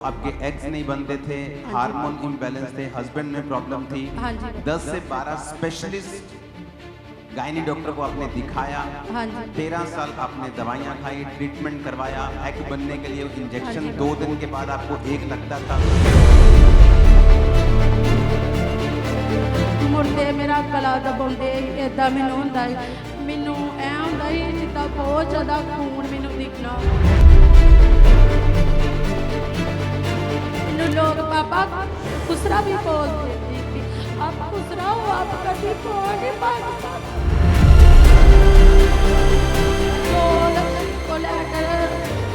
आपके एग्स नहीं बनते थे, हार्मोन इम्बैलेंस थे, हस्बैंड में प्रॉब्लम थी। 10 से 12 स्पेशलिस्ट गायनी डॉक्टर को आपने दिखाया। 13 साल आपने दवाइयाँ खाई, ट्रीटमेंट करवाया। एग बनने के लिए इंजेक्शन 2 दिन के बाद आपको एक लगता था। मुड़दे मेरा गला दबाउंदे इदा मैनू हुंदा मैनू ऐ हुंदा जिद्दां बहुत ज़्यादा खून मैनू दिखना। मैनू लोग पापा खुसरा भी बोलते थे कि आप खुसरा हो, आप कभी फोन नहीं बन को लेकर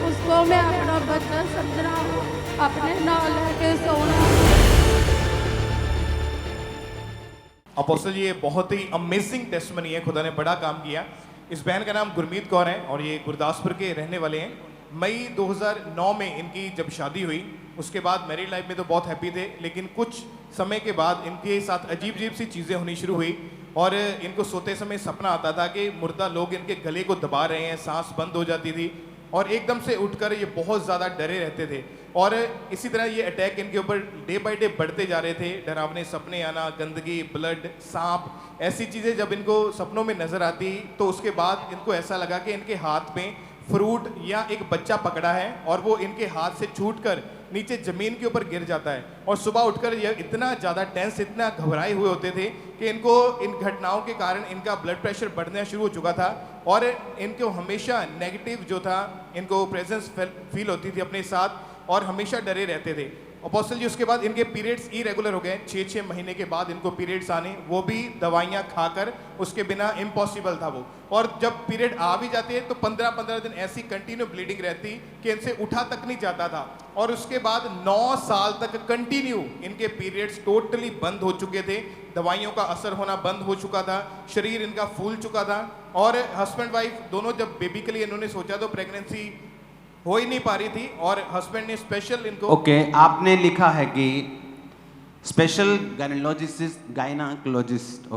उसको मैं अपना बच्चा समझना, अपने नाल लेके सोना। अपोस्टल ये बहुत ही अमेजिंग टेस्टमनी है, खुदा ने बड़ा काम किया। इस बहन का नाम गुरमीत कौर है और ये गुरदासपुर के रहने वाले हैं। मई 2009 में इनकी जब शादी हुई, उसके बाद मैरिड लाइफ में तो बहुत हैप्पी थे, लेकिन कुछ समय के बाद इनके साथ अजीब अजीब सी चीज़ें होनी शुरू हुई और इनको सोते समय सपना आता था कि मुर्दा लोग इनके गले को दबा रहे हैं, सांस बंद हो जाती थी और एकदम से उठकर ये बहुत ज़्यादा डरे रहते थे। और इसी तरह ये अटैक इनके ऊपर डे बाय डे बढ़ते जा रहे थे। डरावने सपने आना, गंदगी, ब्लड, सांप, ऐसी चीज़ें जब इनको सपनों में नज़र आती तो उसके बाद इनको ऐसा लगा कि इनके हाथ में फ्रूट या एक बच्चा पकड़ा है और वो इनके हाथ से छूटकर नीचे ज़मीन के ऊपर गिर जाता है। और सुबह उठकर ये इतना ज़्यादा टेंस, इतना घबराए हुए होते थे कि इनको इन घटनाओं के कारण इनका ब्लड प्रेशर बढ़ना शुरू हो चुका था और इनको हमेशा नेगेटिव जो था, इनको प्रेजेंस फील होती थी अपने साथ और हमेशा डरे रहते थे। अपोस्टल जी उसके बाद इनके पीरियड्स इरेगुलर हो गए। 6 महीने के बाद इनको पीरियड्स आने, वो भी दवाइयाँ खाकर, उसके बिना इम्पॉसिबल था वो। और जब पीरियड आ भी जाते हैं तो 15-15 दिन ऐसी कंटिन्यू ब्लीडिंग रहती कि इनसे उठा तक नहीं जाता था। और उसके बाद 9 साल तक कंटिन्यू इनके पीरियड्स टोटली बंद हो चुके थे, दवाइयों का असर होना बंद हो चुका था, शरीर इनका फूल चुका था। और हस्बैंड वाइफ दोनों जब बेबी के लिए इन्होंने सोचा तो प्रेगनेंसी हो ही नहीं पा रही थी और हस्बैंड ने स्पेशल इनको आपने लिखा है कि स्पेशल गायनाकोलॉजिस्ट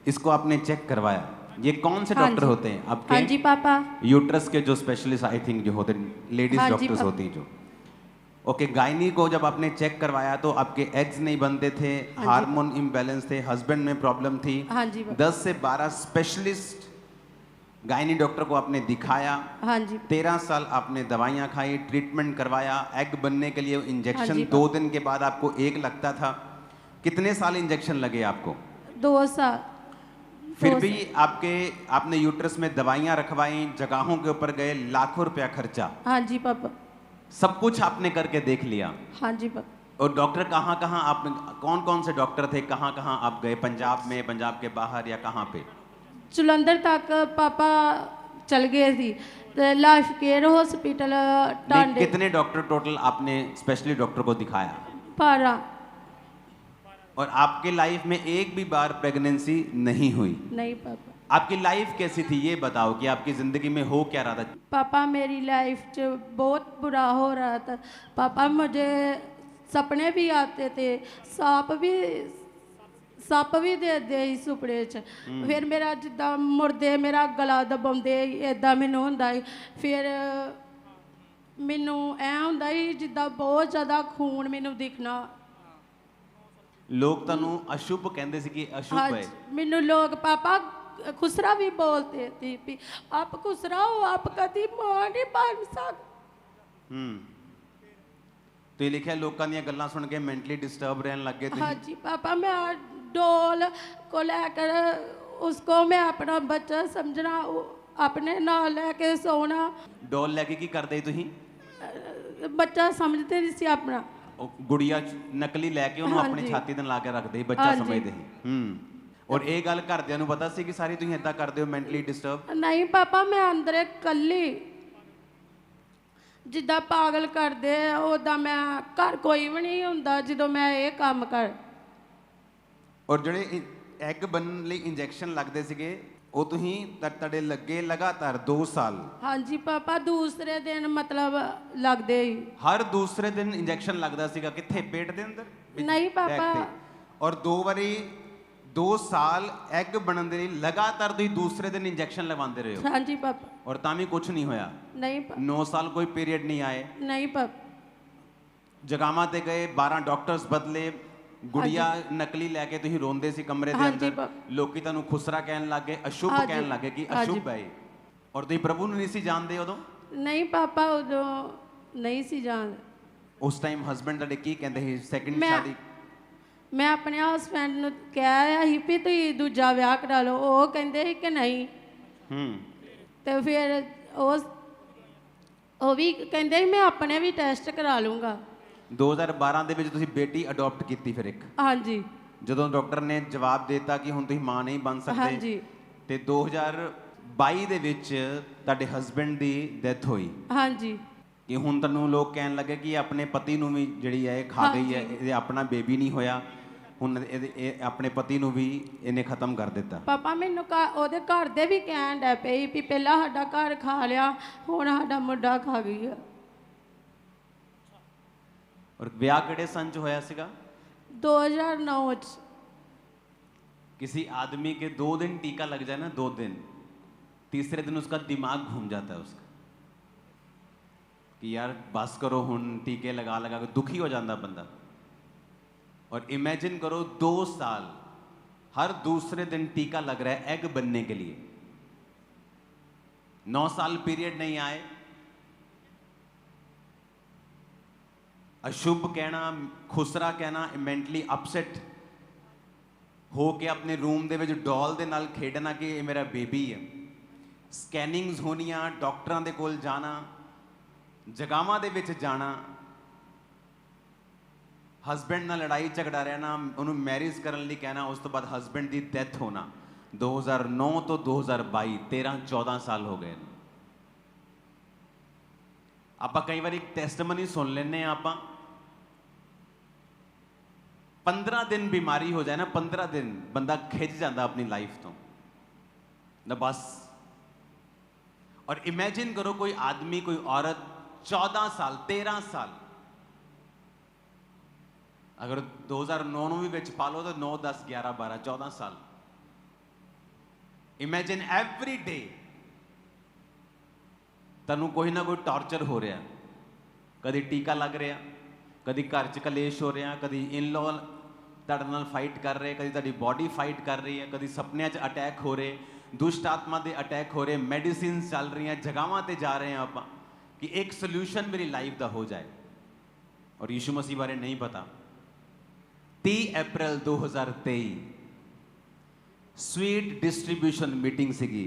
इसको आपने चेक करवाया। ये कौन से डॉक्टर होते हैं आपके? हाँ जी पापा। यूट्रस के जो स्पेशलिस्ट आई थिंक जो होते हैं, लेडीज डॉक्टर्स होती हैं जो। गायनी को जब आपने चेक करवाया तो आपके एग्स नहीं बनते थे, हार्मोन इम्बैलेंस थे, हस्बैंड में प्रॉब्लम थी। 10 से 12 स्पेशलिस्ट गायनी डॉक्टर को आपने दिखाया। 13 साल आपने दवाइयाँ खाई, ट्रीटमेंट करवाया। एग बनने के लिए इंजेक्शन 2 दिन के बाद आपको एक लगता था। कितने साल इंजेक्शन लगे आपको? 2 साल। फिर भी आपने यूट्रस में दवाइयाँ रखवाई, जगहों के ऊपर गए, लाखों रुपया खर्चा। हाँ जी पापा। सब कुछ आपने करके देख लिया। हाँ जी पापा। और डॉक्टर कहाँ आपने, कौन से डॉक्टर थे, कहाँ आप गए? पंजाब में, पंजाब के बाहर या कहाँ पे? जलंधर तक पापा चल गए थी, लाइफ केयर हॉस्पिटल टांडे। कितने डॉक्टर टोटल आपने स्पेशली डॉक्टर को दिखाया? 12। और आपके लाइफ में एक भी बार प्रेगनेंसी नहीं हुई? नहीं पापा। आपकी लाइफ कैसी थी ये बताओ कि आपकी जिंदगी में हो क्या रहा था? पापा मेरी लाइफ च बहुत बुरा हो रहा था पापा। मुझे सपने भी आते थे, सप भी दे सुपने च। फिर मेरा जिद्दां मुड़दे मेरा गला दबाउंदे इदा मैनू हुंदा। फिर मैनू ऐ हुंदा जिद्दां बहुत ज़्यादा खून मैनू दिखना। लोग तनु अशुभ कहंदे सी कि अशुभ है। मैनू लोग पापा खुसरा भी बोलते थे कि आप खुसरा हो, आप कभी मां नहीं बन सकते। तो ये लिखा लोगों दी गल्लां सुन के मेंटली डिस्टर्ब रहने लग गए। हाँ जी पापा। मैं डोल को लेकर उसको मैं अपना बच्चा समझना, अपने नाल लेके सोना। डोल लेके की करदे तुसीं? बच्चा समझते नहीं सी अपना। गुड़िया नकली लैके उन्होंने अपनी छाती ते ला के रखते ही, बच्चा समझते ही। और ये गल घरदियां नूं पता सी कि सारी तुसीं इदां करदे हो मेंटली डिस्टर्ब? नहीं पापा, मैं अंदर कल्ली जिद्दां पागल करदे उदां मैं घर कोई भी नहीं हुंदा जदों मैं ये काम कर। और ਜਿਹੜੇ ਐਗ ਬਣਨ ਲਈ ਇੰਜੈਕਸ਼ਨ ਲੱਗਦੇ ਸੀਗੇ ਉਹ ਤੁਸੀਂ ਤੁਹਾਡੇ ਲੱਗੇ ਲਗਾਤਾਰ 2 ਸਾਲ? हाँ जी पापा। दूसरे दिन मतलब लगदे ही। हर दूसरे दिन इंजेक्शन लगदा ਸੀਗਾ? कित्थे? पेट ਦੇ ਅੰਦਰ? नहीं पापा। और 2 ਵਾਰੀ 2 साल एग बनन ਦੇ ਲਈ ਲਗਾਤਾਰ ਤੁਸੀਂ दूसरे दिन इंजेक्शन लगवाते रहे हो? हाँ जी पापा। और ਤਾਂ ਵੀ कुछ नहीं होया? नहीं पापा। 9 साल कोई पीरियड नहीं आए? नहीं पापा। ਜਗਾਵਾਂ ਤੇ ਗਏ, 12 ਡਾਕਟਰਸ ਬਦਲੇ, ਗੁੜੀਆ ਨਕਲੀ ਲੈ ਕੇ ਤੁਸੀਂ ਰੋਂਦੇ ਸੀ ਕਮਰੇ ਦੇ ਹਾਂਜੀ, ਅੰਦਰ, ਲੋਕੀ ਤੁਹਾਨੂੰ ਖੁਸਰਾ ਕਹਿਣ ਲੱਗੇ, ਅਸ਼ੁਭ ਹਾਂਜੀ, ਕਹਿਣ ਲੱਗੇ ਕਿ ਹਾਂਜੀ। ਅਸ਼ੁਭ ਹੈ ਇਹ। ਔਰ ਤੁਸੀਂ ਪ੍ਰਭੂ ਨੂੰ ਨਹੀਂ ਸੀ ਜਾਣਦੇ ਉਦੋਂ? ਨਹੀਂ ਪਾਪਾ, ਉਦੋਂ ਨਹੀਂ ਸੀ ਜਾਣਦੇ। ਉਸ ਟਾਈਮ ਹਸਬੰਡ ਤੁਹਾਡੇ ਕੀ ਕਹਿੰਦੇ ਸੀ? ਸੈਕਿੰਡ ਮੈਂ ਸ਼ਾਦੀ? ਮੈਂ ਆਪਣੇ ਹਸਬੈਂਡ ਨੂੰ ਕਿਹਾ ਸੀ ਵੀ ਤੁਸੀਂ ਦੂਜਾ ਵਿਆਹ ਕਰਾ ਲਓ, ਉਹ ਕਹਿੰਦੇ ਸੀ ਕਿ ਨਹੀਂ। ਤੇ ਫਿਰ ਉਹ ਵੀ ਕਹਿੰਦੇ ਸੀ ਮੈਂ ਆਪਣੇ ਵੀ ਟੈਸਟ ਕਰਾ ਲੂੰਗਾ। 2012 ਦੇ ਵਿੱਚ ਤੁਸੀਂ ਬੇਟੀ ਅਡਾਪਟ ਕੀਤੀ ਫਿਰ ਇੱਕ? ਹਾਂਜੀ। ਜਦੋਂ ਡਾਕਟਰ ਨੇ ਜਵਾਬ ਦਿੱਤਾ ਕਿ ਹੁਣ ਤੁਸੀਂ ਮਾਂ ਨਹੀਂ ਬਣ ਸਕਦੇ, ਹਾਂਜੀ। ਤੇ 2022 ਦੇ ਵਿੱਚ ਤੁਹਾਡੇ ਹਸਬੰਡ ਦੀ ਡੈਥ ਹੋਈ। ਹਾਂਜੀ। ਕਿ ਹੁਣ ਤੁਹਾਨੂੰ ਲੋਕ ਕਹਿਣ ਲੱਗੇ ਕਿ ਆਪਣੇ ਪਤੀ ਨੂੰ ਵੀ ਜਿਹੜੀ ਹੈ ਇਹ ਖਾ ਗਈ ਹੈ, ਇਹ ਆਪਣਾ ਬੇਬੀ ਨਹੀਂ ਹੋਇਆ, ਹੁਣ ਇਹ ਆਪਣੇ ਪਤੀ ਨੂੰ ਵੀ ਇਹਨੇ ਖਤਮ ਕਰ ਦਿੱਤਾ। ਪਾਪਾ ਮੈਨੂੰ ਉਹਦੇ ਘਰ ਦੇ ਵੀ ਕਹਿਣ ਡੈ ਪਈ ਵੀ ਪਹਿਲਾਂ ਸਾਡਾ ਘਰ ਖਾ ਲਿਆ, ਹੁਣ ਸਾਡਾ ਮੁੰਡਾ ਖਾ ਗਈ ਆ। ਔਰ ਵਿਆਹ ਕਿਹੜੇ ਸੰਨ ਚ ਹੋਇਆ ਸੀਗਾ? 2009 ਚ। किसी आदमी के 2 दिन टीका लग जाए ना, 2 दिन, तीसरे दिन उसका दिमाग घूम जाता है उसका कि यार बस करो हुन, टीके लगा लगा के दुखी हो जाता बंदा। और इमेजिन करो 2 साल हर दूसरे दिन टीका लग रहा है एग बनने के लिए, 9 साल पीरियड नहीं आए, अशुभ कहना, खुसरा कहना, मेंटली अपसेट हो के अपने रूम ਦੇ ਵਿੱਚ ਡੋਲ ਦੇ ਨਾਲ ਖੇਡਣਾ ਕਿ ਇਹ ਮੇਰਾ ਬੇਬੀ ਹੈ, ਸਕੈਨਿੰਗਸ ਹੋਣੀਆਂ, ਡਾਕਟਰਾਂ ਦੇ ਕੋਲ ਜਾਣਾ, ਜਗਾਵਾਂ ਦੇ ਵਿੱਚ ਜਾਣਾ, ਹਸਬੈਂਡ ਨਾਲ ਲੜਾਈ ਝਗੜਾ ਰਹਿਣਾ, ਉਹਨੂੰ ਮੈਰਿਜ ਕਰਨ ਲਈ ਕਹਿਣਾ, ਉਸ ਤੋਂ ਬਾਅਦ ਹਸਬੈਂਡ ਦੀ ਡੈਥ ਹੋਣਾ। 2009 ਤੋਂ 2022 13-14 ਸਾਲ ਹੋ ਗਏ। ਆਪਾਂ ਕਈ ਵਾਰੀ ਟੈਸਟਮਨੀ ਸੁਣ ਲੈਂਦੇ ਆ, ਆਪਾਂ 15 दिन बीमारी हो जाए ना, 15 दिन बंदा खिंच जाता अपनी लाइफ तो ना बस। और इमेजिन करो कोई आदमी, कोई औरत 14 साल 13 साल, अगर 2009 ਨੂੰ ਵੀ ਵਿੱਚ ਪਾ ਲਓ ਤਾਂ 9 10 11 12 14 ਸਾਲ। ਇਮੇਜਿਨ ਐਵਰੀ ਡੇ ਤੁਹਾਨੂੰ ਕੋਈ ਨਾ ਕੋਈ ਟਾਰਚਰ ਹੋ ਰਿਹਾ, ਕਦੀ ਟੀਕਾ ਲੱਗ ਰਿਹਾ, ਕਦੀ ਘਰ 'ਚ ਕਲੇਸ਼ ਹੋ ਰਿਹਾ, ਕਦੀ ਇਨ-ਲॉ ਤੁਹਾਡੇ ਨਾਲ ਫਾਈਟ ਕਰ ਰਹੇ, ਕਦੀ ਤੁਹਾਡੀ ਬਾਡੀ ਫਾਈਟ ਕਰ ਰਹੀ ਹੈ, ਕਦੀ ਸੁਪਨਿਆਂ 'ਚ ਅਟੈਕ ਹੋ ਰਹੇ, ਦੁਸ਼ਟ ਆਤਮਾ ਦੇ ਅਟੈਕ ਹੋ ਰਹੇ, ਮੈਡੀਸਿਨਸ ਚੱਲ ਰਹੀਆਂ, ਜਗ੍ਹਾਵਾਂ ਤੇ ਜਾ ਰਹੇ ਹਾਂ ਆਪਾਂ ਕਿ ਇੱਕ ਸੋਲੂਸ਼ਨ ਮੇਰੀ ਲਾਈਫ ਦਾ ਹੋ ਜਾਏ। ਔਰ ਯਿਸੂ ਮਸੀਹ ਬਾਰੇ ਨਹੀਂ ਪਤਾ। 30 ਅਪ੍ਰੈਲ 2023 ਸਵੀਟ ਡਿਸਟ੍ਰੀਬਿਊਸ਼ਨ ਮੀਟਿੰਗ ਸੀਗੀ।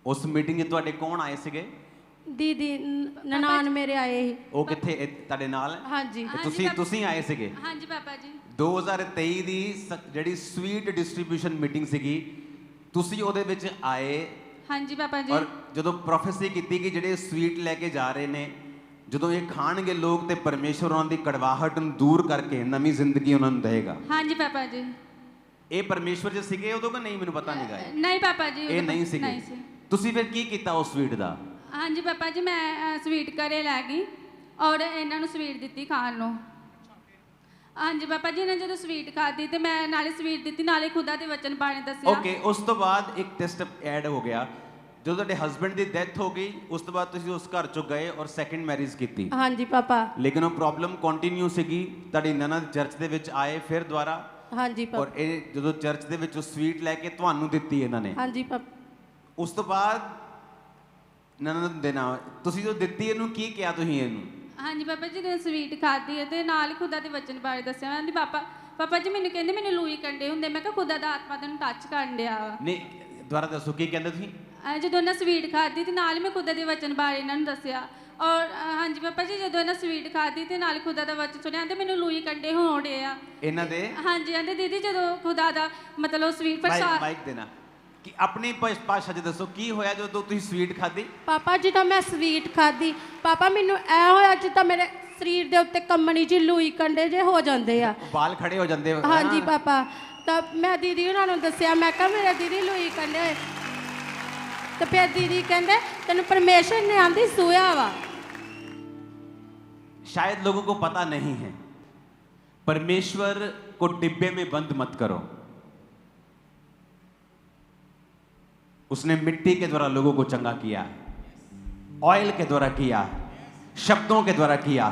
ਉਸ ਮੀਟਿੰਗ 'ਚ ਤੁਹਾਡੇ ਕੌਣ ਆਏ ਸੀਗੇ? ਦੀਦੀ ਨਨਾਣ ਮੇਰੇ ਆਏ ਸੀ। ਉਹ ਕਿੱਥੇ? ਤੁਹਾਡੇ ਨਾਲ? ਹਾਂਜੀ। ਤੁਸੀਂ ਆਏ ਸੀਗੇ? ਹਾਂਜੀ ਪਾਪਾ ਜੀ। 2023 ਦੀ ਜਿਹੜੀ ਸਵੀਟ ਡਿਸਟ੍ਰੀਬਿਊਸ਼ਨ ਮੀਟਿੰਗ ਸੀਗੀ, ਤੁਸੀਂ ਉਹਦੇ ਵਿੱਚ ਆਏ। ਹਾਂਜੀ ਪਾਪਾ ਜੀ। ਔਰ ਜਦੋਂ ਪ੍ਰੋਫੈਸੀ ਕੀਤੀ ਕਿ ਜਿਹੜੇ ਸਵੀਟ ਲੈ ਕੇ ਜਾ ਰਹੇ ਨੇ, ਜਦੋਂ ਇਹ ਖਾਣਗੇ ਲੋਕ ਤੇ ਪਰਮੇਸ਼ਵਰ ਉਹਨਾਂ ਦੀ ਕੜਵਾਹਟ ਨੂੰ ਦੂਰ ਕਰਕੇ ਨਵੀਂ ਜ਼ਿੰਦਗੀ ਉਹਨਾਂ ਨੂੰ ਦੇਗਾ। ਹਾਂਜੀ ਪਾਪਾ ਜੀ। ਇਹ ਪਰਮੇਸ਼ਵਰ ਜੀ ਸੀਗੇ ਉਦੋਂ ਕਿ ਨਹੀਂ? ਮੈਨੂੰ ਪਤਾ ਨਹੀਂ ਗਾ। ਨਹੀਂ ਪਾਪਾ ਜੀ, ਇਹ ਨਹੀਂ ਸੀਗੇ। ਤੁਸੀਂ ਫਿਰ ਕੀ ਕੀਤਾ ਉਸ ਸਵੀਟ ਦਾ? ਹਾਂਜੀ ਪਾਪਾ ਜੀ, ਮੈਂ ਸਵੀਟ ਘਰੇ ਲੈ ਗਈ ਔਰ ਇਹਨਾਂ ਨੂੰ ਸਵੀਟ ਦਿੱਤੀ ਖਾਣ ਨੂੰ। ਹਾਂਜੀ ਪਾਪਾ ਜੀ, ਇਹਨਾਂ ਜਦੋਂ ਸਵੀਟ ਖਾਧੀ ਤੇ ਮੈਂ ਨਾਲੇ ਸਵੀਟ ਦਿੱਤੀ, ਨਾਲੇ ਖੁਦਾ ਦੇ ਵਚਨ ਬਾਰੇ ਦੱਸਿਆ। ਓਕੇ, ਉਸ ਤੋਂ ਬਾਅਦ ਇੱਕ ਟੈਸਟ ਐਡ ਹੋ ਗਿਆ। ਜਦੋਂ ਤੁਹਾਡੇ ਹਸਬੰਡ ਦੀ ਡੈਥ ਹੋ ਗਈ, ਉਸ ਤੋਂ ਬਾਅਦ ਤੁਸੀਂ ਉਸ ਘਰ ਚੋਂ ਗਏ ਔਰ ਸੈਕੰਡ ਮੈਰਿਜ ਕੀਤੀ। ਹਾਂਜੀ ਪਾਪਾ। ਲੇਕਿਨ ਉਹ ਪ੍ਰੋਬਲਮ ਕੰਟੀਨਿਊ ਸੀਗੀ। ਤੁਹਾਡੀ ਨਨਦ ਚਰਚ ਦੇ ਵਿੱਚ ਆਏ ਫਿਰ ਦੁਬਾਰਾ। ਹਾਂਜੀ ਪਾਪਾ। ਔਰ ਇਹ ਜਦੋਂ ਚਰਚ ਦੇ ਵਿੱਚ ਉਹ ਸਵੀਟ ਲੈ ਕੇ ਤੁਹਾਨੂੰ ਦਿੱਤੀ ਇਹਨਾਂ ਨੇ। ਹਾਂਜੀ ਪਾਪਾ। ਉਸ ਤੋਂ ਬਾਅਦ ਨਨਦ ਦੇ ਨਾਲ ਤੁਸੀਂ ਜੋ ਦਿੱਤੀ, ਇਹਨੂੰ ਕੀ ਕਿਹਾ ਤੁਸੀਂ ਇਹਨੂੰ? ਹਾਂਜੀ ਪਾਪਾ ਜੀ, ਜਦੋਂ ਸਵੀਟ ਖਾਧੀ ਹੈ ਤੇ ਨਾਲ ਖੁਦਾ ਦੇ ਵਚਨ ਬਾਰੇ ਦੱਸਿਆ। ਮੈਂ ਕਹਿੰਦੀ ਪਾਪਾ ਜੀ ਮੈਨੂੰ ਕਹਿੰਦੇ ਮੈਨੂੰ ਲੂਈ ਕੰਡੇ ਹੁੰਦੇ। ਮੈਂ ਕਿਹਾ ਖੁਦਾ ਦਾ ਆਤਮਾ ਤੈਨੂੰ ਟੱਚ ਕਰਨ ਡਿਆ ਵਾ। ਨਹੀਂ, ਦੁਬਾਰਾ ਦੱਸੋ ਕੀ ਕਹਿੰਦੇ ਤੁਸੀਂ? ਜਦੋਂ ਇਹਨਾਂ ਸਵੀਟ ਖਾਧੀ ਤੇ ਨਾਲ ਮੈਂ ਖੁਦਾ ਦੇ ਵਚਨ ਬਾਰੇ ਇਹਨਾਂ ਨੂੰ ਦੱਸਿਆ। ਔਰ ਹਾਂਜੀ ਪਾਪਾ ਜੀ, ਜਦੋਂ ਇਹਨਾਂ ਸਵੀਟ ਖਾਧੀ ਤੇ ਨਾਲ ਖੁਦਾ ਦਾ ਵਚਨ ਸੁਣਿਆ ਤੇ ਮੈਨੂੰ ਲੂਈ ਕੰਡੇ ਹੋਣ ਡੇ ਆ ਇਹਨਾਂ ਦੇ। ਹਾਂਜੀ ਆਂਦੇ ਦੀਦੀ ਜਦੋਂ ਖੁਦਾ ਦਾ ਮਤਲਬ ਸਵੀਟ ਮਾਈਕ ਦੇਣਾ ਕਿ ਆਪਣੀ ਭਾਸ਼ਾ 'ਚ ਦੱਸੋ ਕੀ ਹੋਇਆ ਜਦੋਂ ਤੁਸੀਂ ਸਵੀਟ ਖਾਧੀ? ਪਾਪਾ ਜਦੋਂ ਮੈਂ ਸਵੀਟ ਖਾਧੀ, ਪਾਪਾ ਮੈਨੂੰ ਐ ਹੋਇਆ ਜਿੱਦਾਂ ਮੇਰੇ ਸਰੀਰ ਦੇ ਉੱਤੇ ਕੰਮਣੀ ਜਿਹੀ ਲੂਈ ਕੰਡੇ ਜੇ ਹੋ ਜਾਂਦੇ ਆ, ਵਾਲ ਖੜੇ ਹੋ ਜਾਂਦੇ। ਹਾਂਜੀ ਪਾਪਾ। ਤਾਂ ਮੈਂ ਦੀਦੀ ਉਹਨਾਂ ਨੂੰ ਦੱਸਿਆ, ਮੈਂ ਕਿਹਾ ਮੇਰੇ ਦੀਦੀ ਲੂਈ ਕੰਡੇ ਹੋਏ। ਤੇ ਫਿਰ ਦੀਦੀ ਕਹਿੰਦੇ ਤੈਨੂੰ ਪਰਮੇਸ਼ਰ ਨੇ ਆਂਦੀ ਸੂਇਆ ਵਾ। शायद लोगों को पता नहीं है, परमेश्वर को डिब्बे में बंद मत करो। उसने मिट्टी के द्वारा लोगों को चंगा किया, ऑयल के द्वारा किया, शब्दों के द्वारा किया।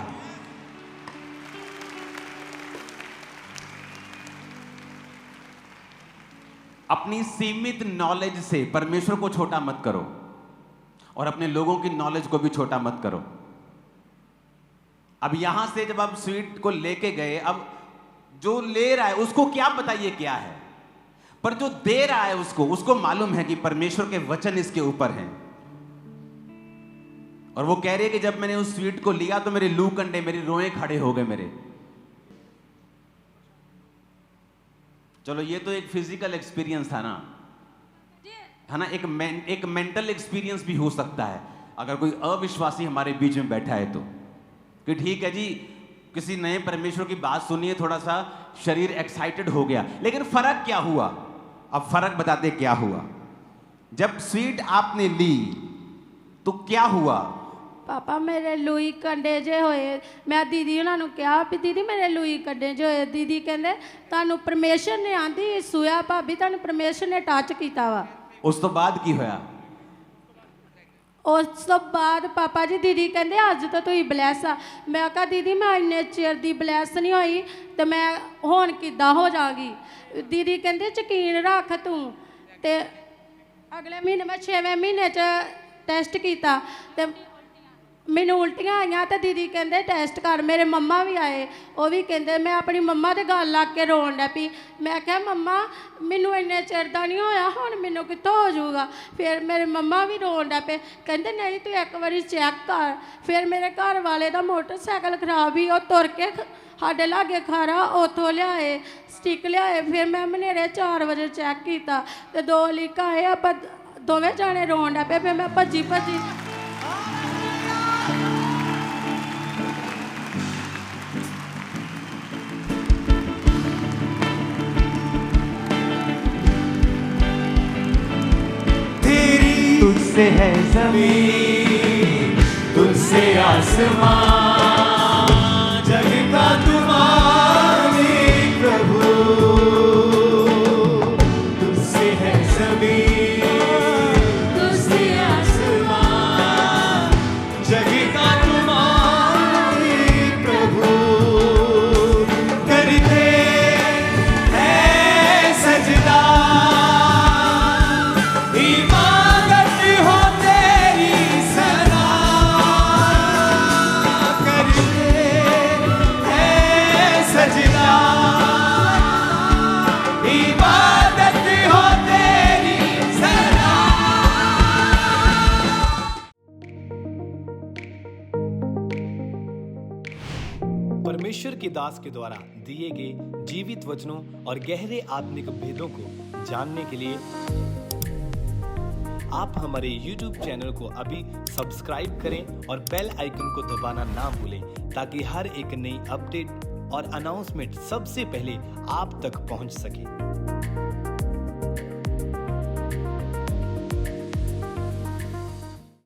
अपनी सीमित नॉलेज से परमेश्वर को छोटा मत करो और अपने लोगों की नॉलेज को भी छोटा मत करो। अब यहां से जब आप स्वीट को लेके गए, अब जो ले रहा है उसको क्या पता ये क्या है, पर जो दे रहा है उसको मालूम है कि परमेश्वर के वचन इसके ऊपर हैं। और वो कह रही है कि जब मैंने उस स्वीट को लिया तो मेरे लू कंडे, मेरी रोएं खड़े हो गए मेरे। चलो ये तो एक फिजिकल एक्सपीरियंस था ना, है ना, एक मेंटल एक्सपीरियंस भी हो सकता है अगर कोई अविश्वासी हमारे बीच में बैठा है तो, कि ठीक है जी किसी नए परमेश्वर की बात सुनिए, थोड़ा सा शरीर एक्साइटेड हो गया, लेकिन फर्क क्या हुआ? अब फर्क बताते क्या हुआ। जब स्वीट आपने ली तो क्या हुआ? पापा मेरे लूई कंडे जे होए, मैं दीदी उन्होंने कहा भी दीदी मेरे लूई कंडे जे होए, दीदी कहते तुहानू परमेश्वर ने आंदी सुया भाभी तुहानू परमेश्वर ने टच किया वा। उस तो बाद की होया? उस तो बाद पापा जी दीदी कहते अज तो तुम ब्लैस आ। मैं कहा दीदी मैं इन्ने चिर दी ब्लैस नहीं हुई तो मैं हुण किद्दां हो जागी। दीदी कहते यकीन रख तू। ते अगले महीने मैं 6वें महीने च टेस्ट किया तो मैनू उल्टियाँ आईयां तो दीदी कहते टेस्ट कर। मेरे मम्मा भी आए, वो भी कहते, मैं अपनी मम्मा के गल लग के रोन लग पी। मैं क्या मम्मा मैनू इन्ने चिर का नहीं होया, हुण मैनू कित्थों हो जाऊगा। फिर मेरे मम्मा भी रोन लग पे, कहते नहीं तू एक बारी चेक कर। फिर मेरे घर वाले का मोटरसाइकिल खराब ही, वो तुर के साढ़े लागे खारा उतों लियाए स्टिक लियाए। फिर मैं मनेरे 4 बजे चेक किया तो 2 लीक आए, आप दोवें जाने रोन लग पे। फिर मैं भजी भजी तुझसे है ज़मीन, तुझसे आसमां, जग का तुम्हारी प्रभु। तुझसे है ज़मीन, तुझसे आसमां, जग का तुम्हारी प्रभु। करते हैं सजदा, परमेश्वर के दास के द्वारा दिए गए जीवित वचनों और गहरे आत्मिक भेदों को जानने के लिए आप हमारे YouTube चैनल को अभी सब्सक्राइब करें और बेल आइकन को दबाना ना भूलें, ताकि हर एक नई अपडेट और अनाउंसमेंट सबसे पहले आप तक पहुंच सके।